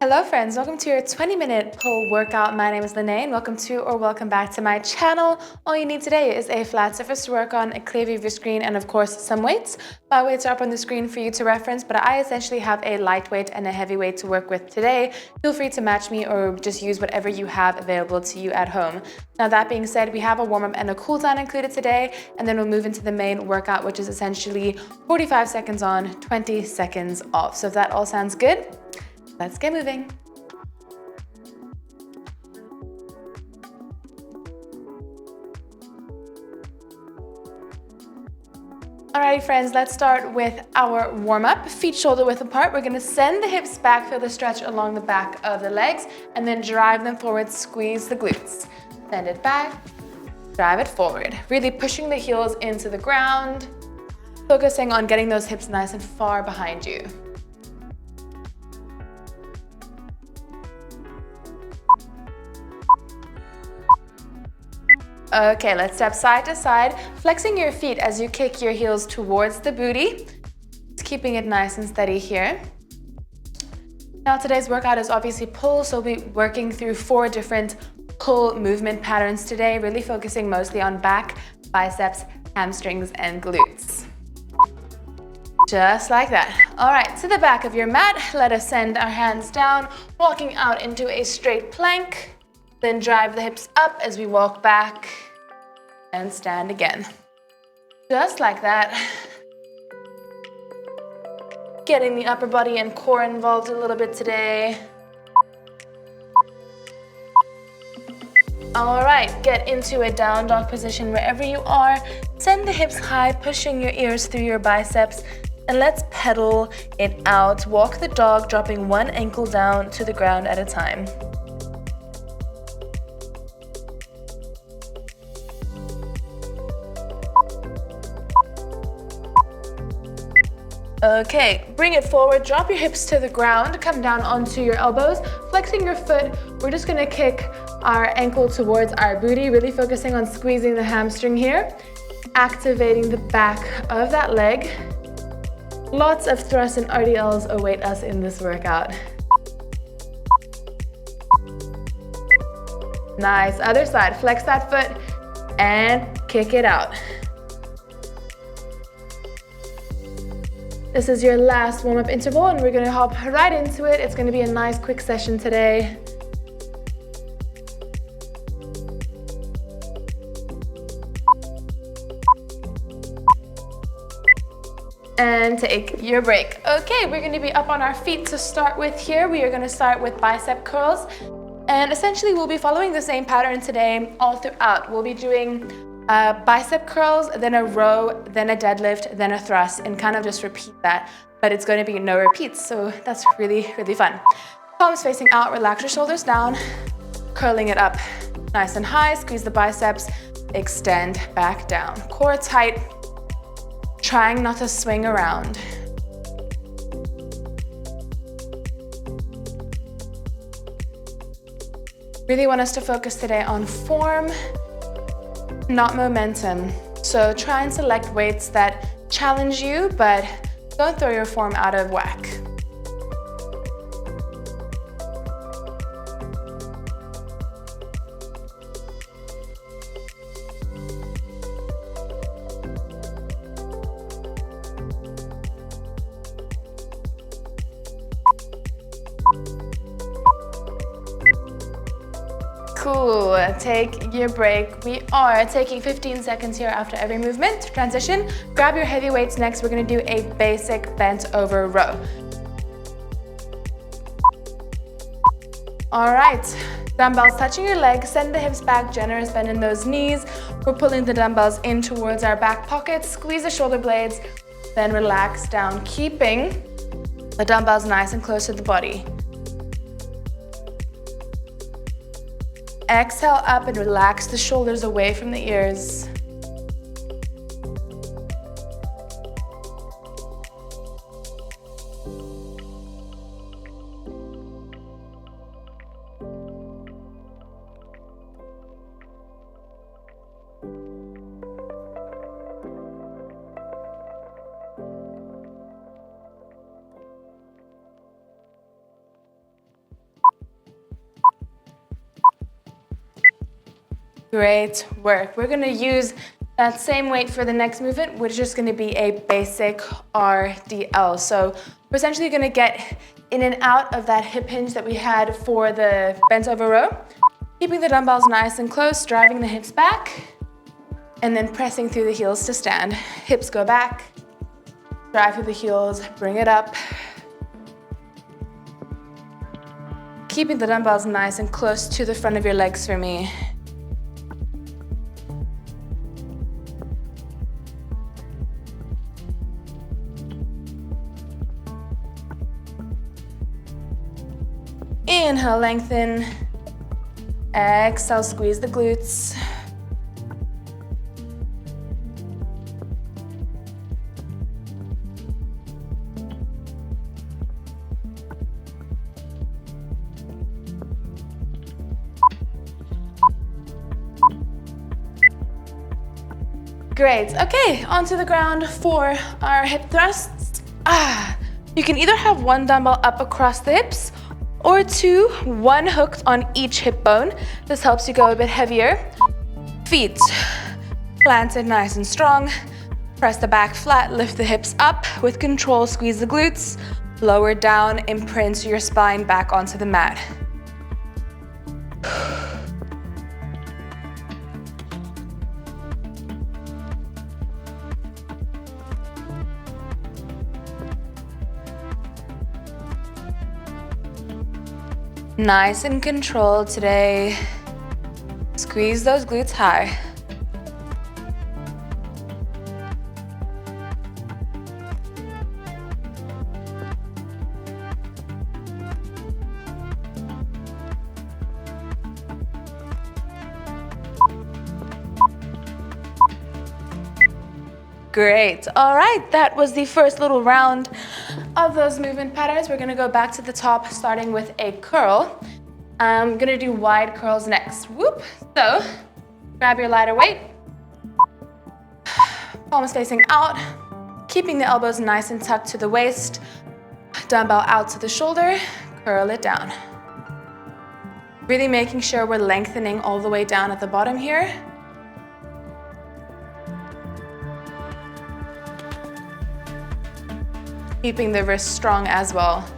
Hello friends, welcome to your 20-minute pull workout. My name is Lene. Welcome to or welcome back to my channel. All you need today is a flat surface to work on, a clear view of your screen, and of course some weights. My weights are up on the screen for you to reference, but I essentially have a lightweight and a heavyweight to work with today. Feel free to match me or just use whatever you have available to you at home. Now that being said, we have a warm-up and a cool down included today, and then we'll move into the main workout, which is essentially 45 seconds on, 20 seconds off. So if that all sounds good, let's get moving. Alrighty friends, let's start with our warm-up. Feet shoulder width apart. We're gonna send the hips back, feel the stretch along the back of the legs, and then drive them forward, squeeze the glutes. Send it back, drive it forward. Really pushing the heels into the ground, focusing on getting those hips nice and far behind you. Okay, let's step side to side, flexing your feet as you kick your heels towards the booty. Just keeping it nice and steady here. Now today's workout is obviously pull, so we'll be working through 4 different pull movement patterns today, really focusing mostly on back, biceps, hamstrings, and glutes. Just like that. All right, to the back of your mat, let us send our hands down, walking out into a straight plank. Then drive the hips up as we walk back and stand again. Just like that. Getting the upper body and core involved a little bit today. All right, get into a down dog position wherever you are. Send the hips high, pushing your ears through your biceps. And let's pedal it out. Walk the dog, dropping one ankle down to the ground at a time. Okay, bring it forward, drop your hips to the ground, come down onto your elbows, flexing your foot. We're just gonna kick our ankle towards our booty, really focusing on squeezing the hamstring here, activating the back of that leg. Lots of thrusts and RDLs await us in this workout. Nice, other side, flex that foot and kick it out. This is your last warm-up interval and we're gonna hop right into it. It's gonna be a nice quick session today. And take your break. Okay, we're gonna be up on our feet to start with here. We are gonna start with bicep curls. And essentially we'll be following the same pattern today all throughout. We'll be doing bicep curls, then a row, then a deadlift, then a thrust, and kind of just repeat that. But it's going to be no repeats, so that's really, really fun. Palms facing out, relax your shoulders down, curling it up nice and high, squeeze the biceps, extend back down. Core tight, trying not to swing around. Really want us to focus today on form, not momentum. So try and select weights that challenge you, but don't throw your form out of whack. Cool, take your break. We are taking 15 seconds here after every movement. Transition, grab your heavy weights next. We're gonna do a basic bent over row. All right, dumbbells touching your legs, send the hips back, generous bend in those knees. We're pulling the dumbbells in towards our back pockets, squeeze the shoulder blades, then relax down, keeping the dumbbells nice and close to the body. Exhale up and relax the shoulders away from the ears. Great work. We're gonna use that same weight for the next movement, which is gonna be a basic RDL. So we're essentially gonna get in and out of that hip hinge that we had for the bent over row, keeping the dumbbells nice and close, driving the hips back, and then pressing through the heels to stand. Hips go back, drive through the heels, bring it up. Keeping the dumbbells nice and close to the front of your legs for me. Inhale, lengthen. Exhale, squeeze the glutes. Great. Okay, onto the ground for our hip thrusts. You can either have one dumbbell up across the hips or two, one hooked on each hip bone. This helps you go a bit heavier. Feet planted nice and strong. Press the back flat, lift the hips up. With control, squeeze the glutes. Lower down, imprint your spine back onto the mat. Nice and controlled today. Squeeze those glutes high. Great. All right, that was the first little round of those movement patterns. We're gonna go back to the top, starting with a curl. I'm gonna do wide curls next. Whoop. So, grab your lighter weight. Palms facing out, keeping the elbows nice and tucked to the waist. Dumbbell out to the shoulder, curl it down. Really making sure we're lengthening all the way down at the bottom here. Keeping the wrist strong as well.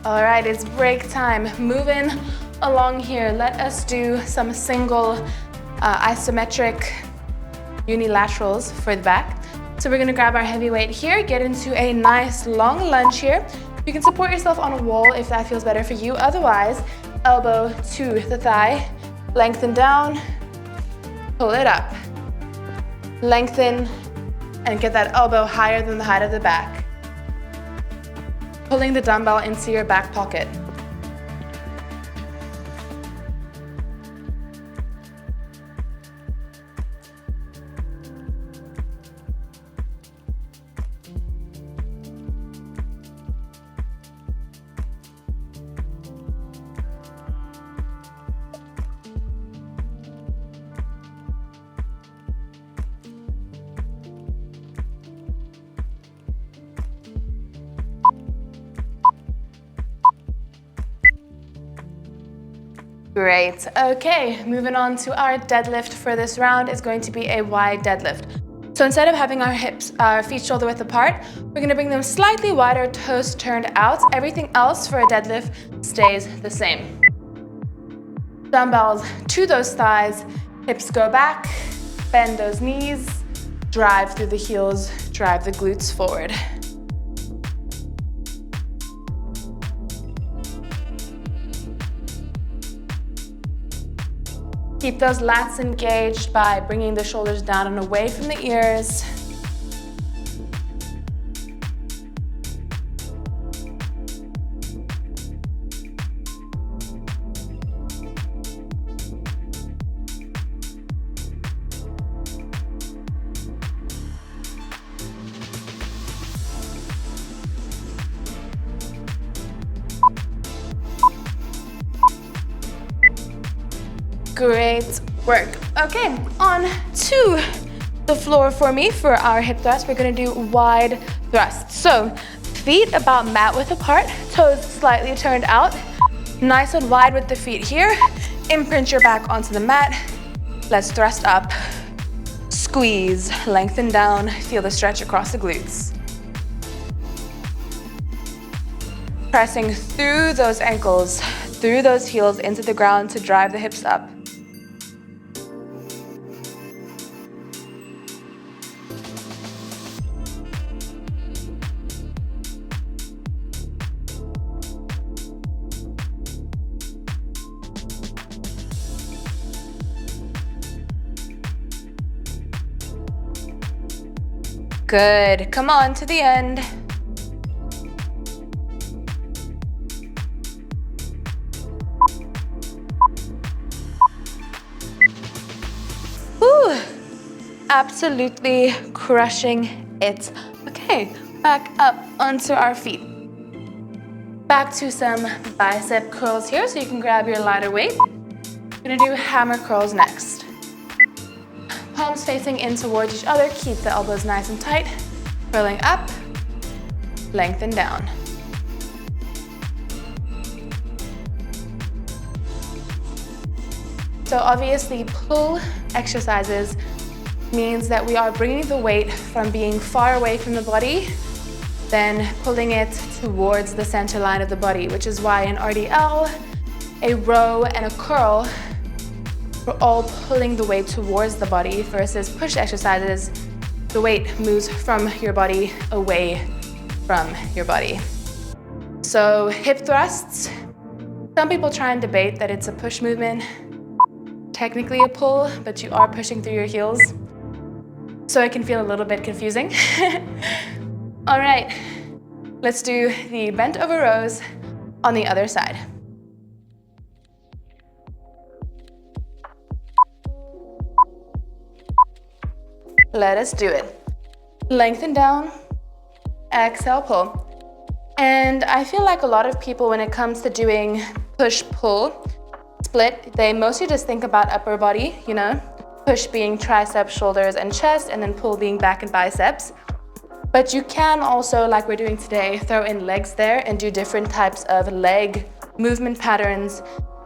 All right, it's break time. Moving along here, let us do some single isometric unilaterals for the back. So we're gonna grab our heavy weight here, get into a nice long lunge here. You can support yourself on a wall if that feels better for you. Otherwise, elbow to the thigh, lengthen down, pull it up. Lengthen and get that elbow higher than the height of the back. Pulling the dumbbell into your back pocket. Great. Okay, moving on to our deadlift for this round is going to be a wide deadlift. So instead of having our feet shoulder width apart, we're gonna bring them slightly wider, toes turned out. Everything else for a deadlift stays the same. Dumbbells to those thighs, hips go back, bend those knees, drive through the heels, drive the glutes forward. Keep those lats engaged by bringing the shoulders down and away from the ears. Great work. Okay, on to the floor for me for our hip thrust. We're gonna do wide thrust. So feet about mat width apart, toes slightly turned out. Nice and wide with the feet here. Imprint your back onto the mat. Let's thrust up. Squeeze, lengthen down. Feel the stretch across the glutes. Pressing through those ankles, through those heels into the ground to drive the hips up. Good, come on to the end. Whew. Absolutely crushing it. Okay, back up onto our feet. Back to some bicep curls here, so you can grab your lighter weight. We're gonna do hammer curls next. Palms facing in towards each other, keep the elbows nice and tight. Curling up, lengthen down. So obviously pull exercises means that we are bringing the weight from being far away from the body, then pulling it towards the center line of the body, which is why in RDL, a row and a curl, we're all pulling the weight towards the body versus push exercises, the weight moves from your body away from your body. So hip thrusts, some people try and debate that it's a push movement, technically a pull, but you are pushing through your heels. So it can feel a little bit confusing. All right, let's do the bent over rows on the other side. Let us do it. Lengthen down, exhale, pull. And I feel like a lot of people, when it comes to doing push-pull split, they mostly just think about upper body, you know, push being triceps, shoulders, and chest, and then pull being back and biceps. But you can also, like we're doing today, throw in legs there and do different types of leg movement patterns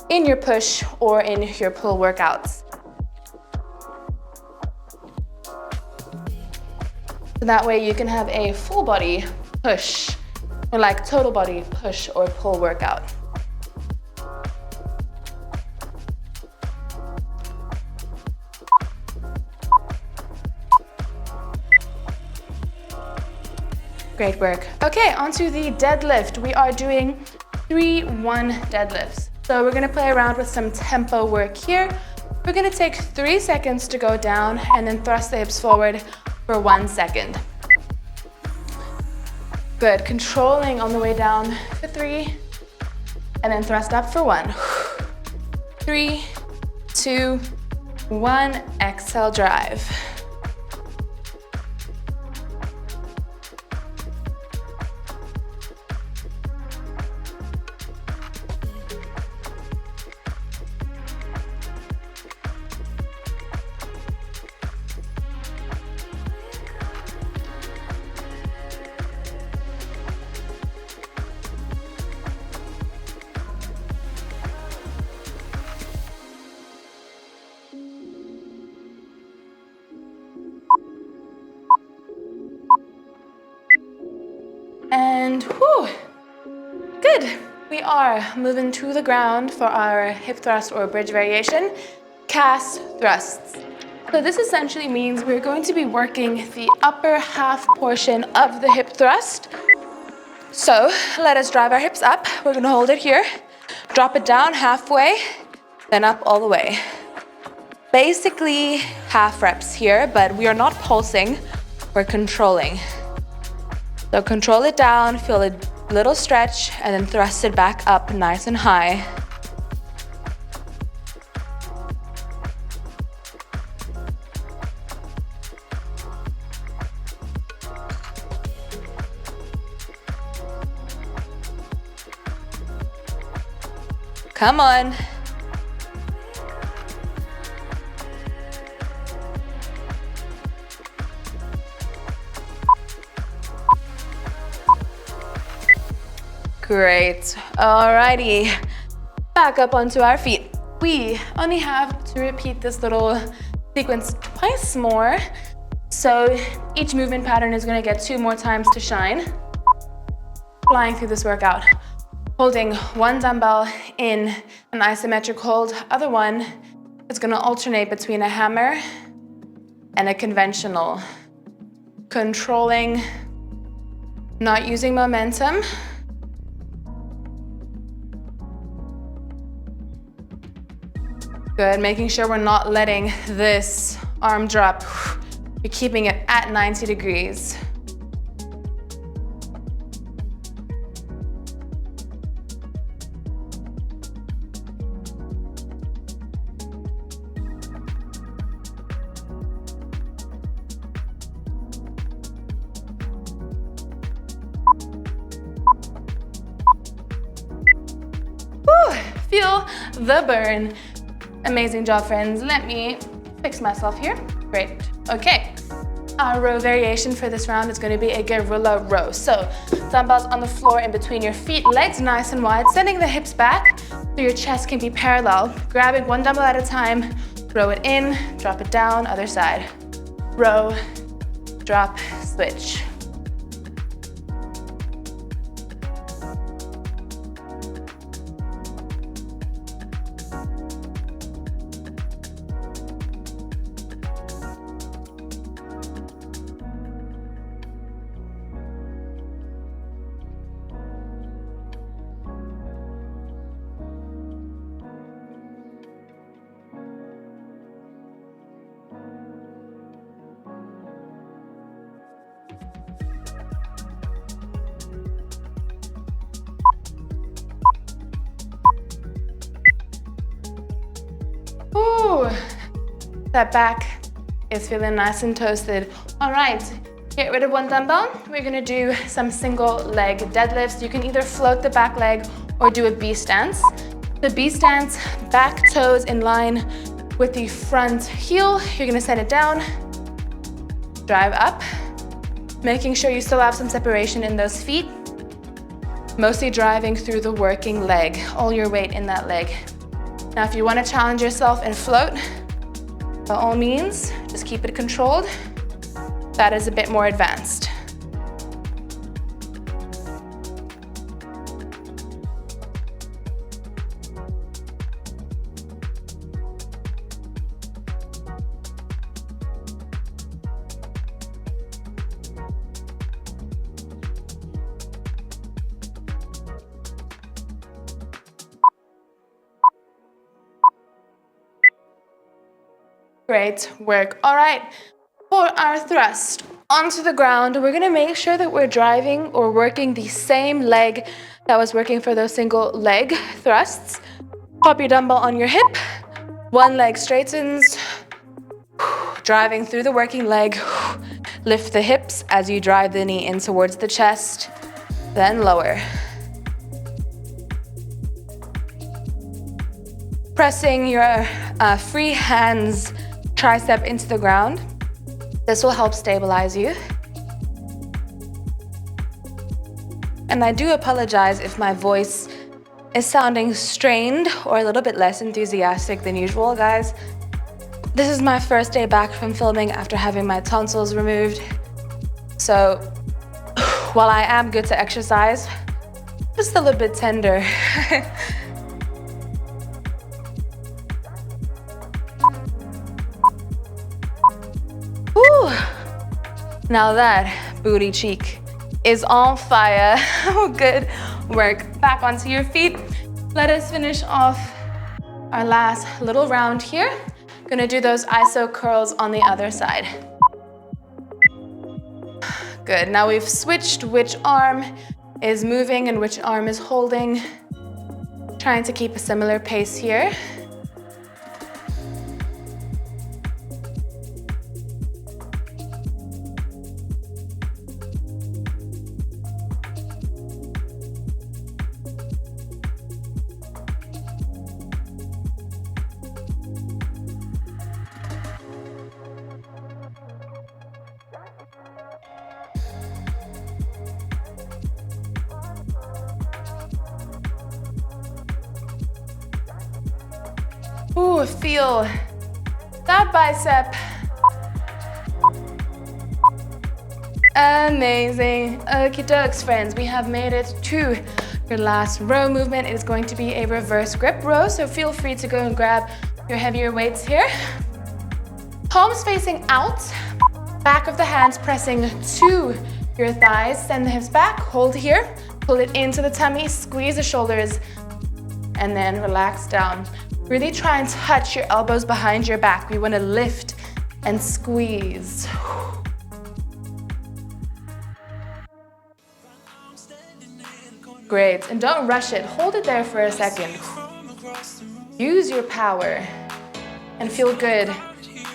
in your push or in your pull workouts. So that way you can have a full body push, or like total body push or pull workout. Great work. Okay, onto the deadlift. We are doing 3-1 deadlifts. So we're gonna play around with some tempo work here. We're gonna take 3 seconds to go down and then thrust the hips forward for 1 second. Good, controlling on the way down for 3, and then thrust up for 1. 3, 2, 1, exhale, drive. And whew, good. We are moving to the ground for our hip thrust or bridge variation, calf thrusts. So this essentially means we're going to be working the upper half portion of the hip thrust. So let us drive our hips up. We're gonna hold it here, drop it down halfway, then up all the way. Basically half reps here, but we are not pulsing, we're controlling. So control it down, feel a little stretch, and then thrust it back up nice and high. Come on. Great. Alrighty. Back up onto our feet. We only have to repeat this little sequence twice more. So each movement pattern is gonna get 2 more times to shine. Flying through this workout. Holding one dumbbell in an isometric hold, other one is gonna alternate between a hammer and a conventional. Controlling, not using momentum. Good, making sure we're not letting this arm drop. You're keeping it at 90 degrees. Feel the burn. Amazing job, friends. Let me fix myself here. Great. Okay. Our row variation for this round is going to be a gorilla row. So dumbbells on the floor in between your feet, legs nice and wide, sending the hips back so your chest can be parallel. Grabbing one dumbbell at a time, row it in, drop it down, other side. Row, drop, switch. Ooh, that back is feeling nice and toasted. All right, get rid of one dumbbell. We're gonna do some single leg deadlifts. You can either float the back leg or do a B stance. The B stance, back toes in line with the front heel. You're gonna send it down, drive up, making sure you still have some separation in those feet. Mostly driving through the working leg, all your weight in that leg. Now, if you want to challenge yourself and float, by all means, just keep it controlled. That is a bit more advanced. Great work. All right, for our thrust onto the ground, we're gonna make sure that we're driving or working the same leg that was working for those single leg thrusts. Pop your dumbbell on your hip, one leg straightens, driving through the working leg. Lift the hips as you drive the knee in towards the chest, then lower. Pressing your free hands tricep into the ground. This will help stabilize you. And I do apologize if my voice is sounding strained or a little bit less enthusiastic than usual, guys. This is my first day back from filming after having my tonsils removed. So while I am good to exercise, I'm still a bit tender. Woo. Now that booty cheek is on fire. Good work. Back onto your feet. Let us finish off our last little round here. Gonna do those iso curls on the other side. Good. Now we've switched which arm is moving and which arm is holding. Trying to keep a similar pace here. Ooh, feel that bicep. Amazing. Okie dokes, friends. We have made it to your last row movement. It is going to be a reverse grip row, so feel free to go and grab your heavier weights here. Palms facing out, back of the hands pressing to your thighs. Send the hips back, hold here, pull it into the tummy, squeeze the shoulders, and then relax down. Really try and touch your elbows behind your back. We want to lift and squeeze. Great, and don't rush it. Hold it there for a second. Use your power and feel good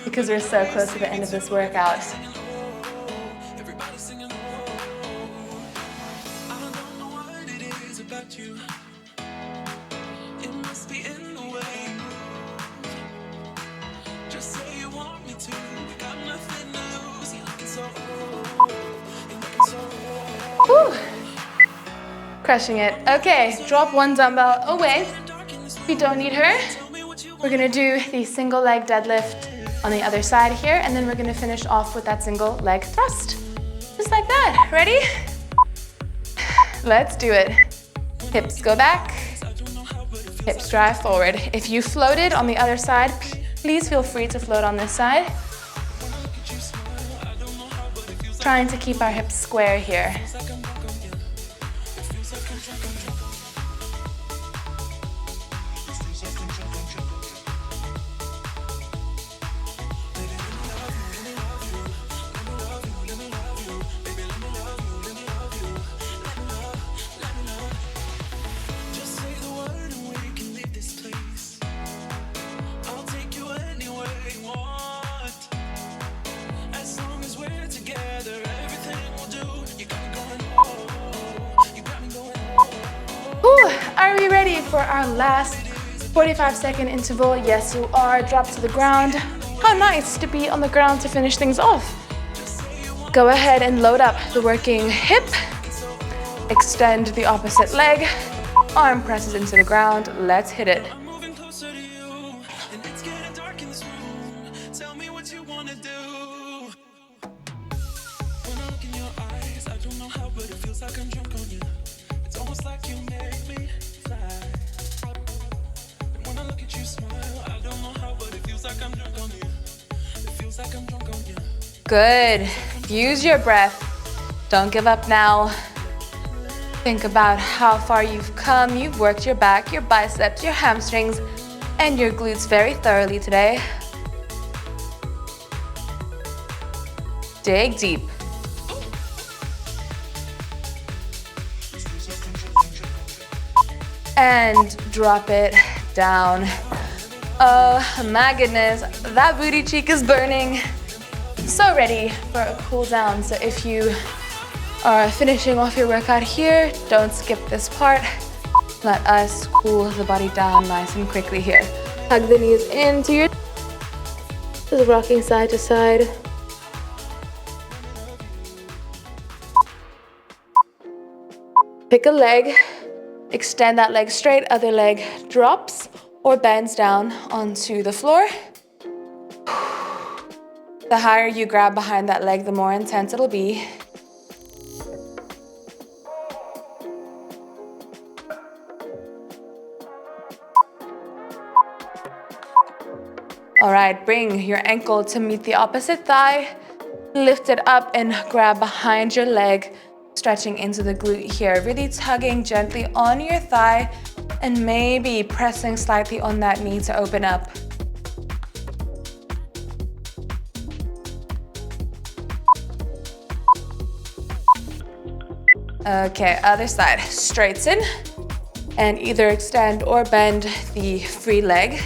because we're so close to the end of this workout. Whew. Crushing it. Okay, drop one dumbbell away. If you don't need her, we're gonna do the single leg deadlift on the other side here, and then we're gonna finish off with that single leg thrust. Just like that. Ready? Let's do it. Hips go back, hips drive forward. If you floated on the other side, please feel free to float on this side. Trying to keep our hips square here. Are we ready for our last 45-second interval? Yes, you are. Drop to the ground. How nice to be on the ground to finish things off. Go ahead and load up the working hip. Extend the opposite leg. Arm presses into the ground. Let's hit it. Good. Use your breath. Don't give up now. Think about how far you've come. You've worked your back, your biceps, your hamstrings, and your glutes very thoroughly today. Dig deep. And drop it down. Oh my goodness, that booty cheek is burning. So ready for a cool down. So if you are finishing off your workout here, don't skip this part. Let us cool the body down nice and quickly here. Hug the knees into your, just rocking side to side. Pick a leg, extend that leg straight, other leg drops or bends down onto the floor. The higher you grab behind that leg, the more intense it'll be. All right, bring your ankle to meet the opposite thigh. Lift it up and grab behind your leg, stretching into the glute here. Really tugging gently on your thigh and maybe pressing slightly on that knee to open up. Okay, other side, straighten and either extend or bend the free leg.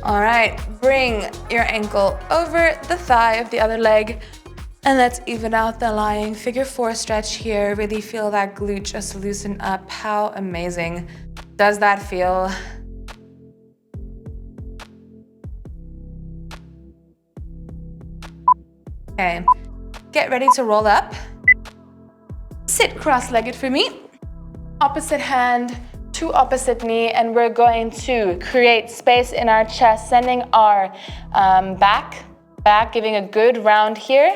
All right, bring your ankle over the thigh of the other leg. And let's even out the lying figure four stretch here. Really feel that glute just loosen up. How amazing does that feel? Okay, get ready to roll up. Sit cross-legged for me. Opposite hand to opposite knee, and we're going to create space in our chest, sending our back, giving a good round here,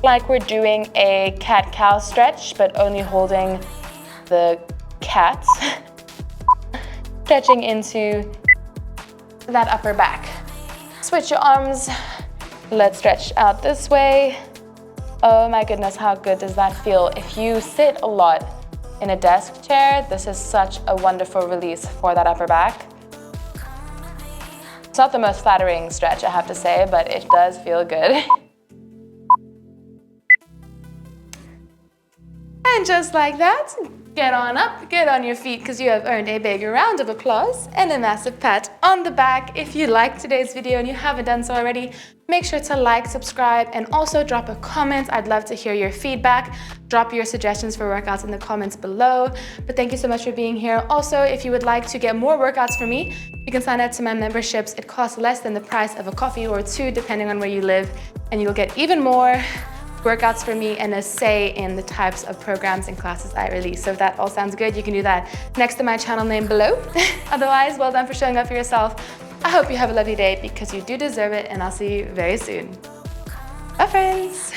like we're doing a cat-cow stretch, but only holding the cat. Stretching into that upper back. Switch your arms. Let's stretch out this way. Oh my goodness, how good does that feel? If you sit a lot in a desk chair, this is such a wonderful release for that upper back. It's not the most flattering stretch, I have to say, but it does feel good. And just like that, get on up, get on your feet, because you have earned a big round of applause and a massive pat on the back. If you liked today's video and you haven't done so already, make sure to like, subscribe, and also drop a comment. I'd love to hear your feedback. Drop your suggestions for workouts in the comments below. But thank you so much for being here. Also, if you would like to get more workouts from me, you can sign up to my memberships. It costs less than the price of a coffee or two, depending on where you live, and you'll get even more workouts for me and a say in the types of programs and classes I release. So if that all sounds good, you can do that next to my channel name below. Otherwise, well done for showing up for yourself. I hope you have a lovely day because you do deserve it, and I'll see you very soon. Bye, friends.